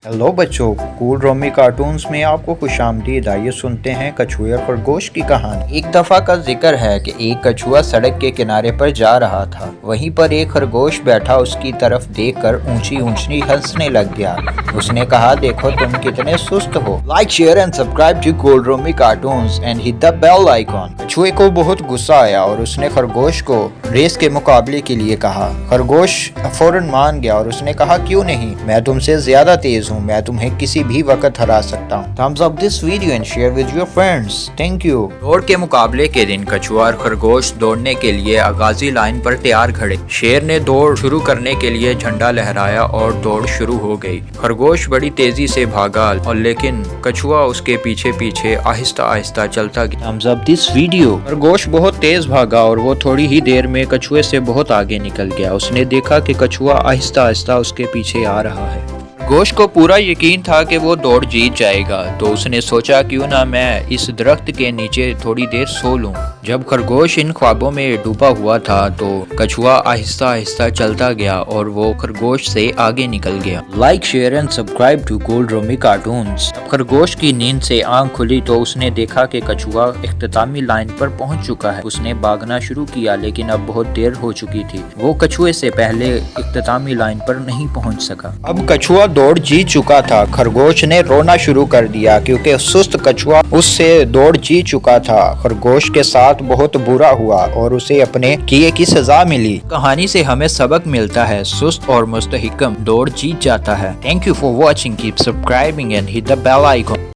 Hello बच्चों, cool Romi cartoons में आपको खुशामदीद। आइए सुनते हैं कछुए और खरगोश की कहानी। एक दफा का जिक्र है कि एक कछुआ सड़क के किनारे पर जा रहा था। वहीं पर एक खरगोश बैठा उसकी तरफ देखकर ऊंची ऊंची हंसने लग गया। उसने कहा, देखो तुम कितने सुस्त हो। Like, share and subscribe to cool Romi cartoons and hit the bell icon. कछुए को बहुत गुस्सा आया और उसने खरगोश को रेस के मुकाबले के लिए कहा। खरगोश फौरन मान गया और उसने कहा, क्यों नहीं, मैं तुमसे ज्यादा तेज हूँ, मैं तुम्हें किसी भी वक्त हरा सकता हूँ। Thumbs up this video and share with your friends. Thank you. दौड़ के मुकाबले के दिन कछुआ और खरगोश दौड़ने के लिए आगाजी लाइन पर तैयार खड़े। शेर ने दौड़ शुरू करने के लिए झंडा लहराया और दौड़ शुरू हो गई। खरगोश बड़ी तेजी से भागा और लेकिन कछुआ उसके पीछे पीछे आहिस्ता आहिस्ता चलता गया। Thumbs up this video. खरगोश बहुत तेज भागा और वो थोड़ी ही देर में कछुए से बहुत आगे निकल गया। उसने देखा कि कछुआ आहिस्ता आहिस्ता उसके पीछे आ रहा है। खरगोश को पूरा यकीन था कि वो दौड़ जीत जाएगा, तो उसने सोचा, क्यों ना मैं इस दरख्त के नीचे थोड़ी देर सो लूं। जब खरगोश इन ख्वाबों में डूबा हुआ था तो कछुआ आहिस्ता आहिस्ता चलता गया और वो खरगोश से आगे निकल गया। Like, share and subscribe to cool Romi cartoons. जब खरगोश की नींद से आंख खुली तो उसने देखा कि कछुआ इख्तितामी लाइन पर पहुंच चुका है। उसने भागना शुरू किया लेकिन अब बहुत देर हो चुकी थी। वो कछुए से पहले इख्तितामी लाइन पर नहीं पहुंच सका। अब कछुआ दौड़ जीत चुका था। खरगोश ने रोना शुरू कर दिया क्योंकि सुस्त कछुआ उससे दौड़ जीत चुका था। खरगोश के साथ बहुत बुरा हुआ और उसे अपने किए की सजा मिली। कहानी से हमें सबक मिलता है, सुस्त और मुस्तहिकम दौड़ जीत जाता है। Thank you for watching, keep subscribing and hit the bell icon.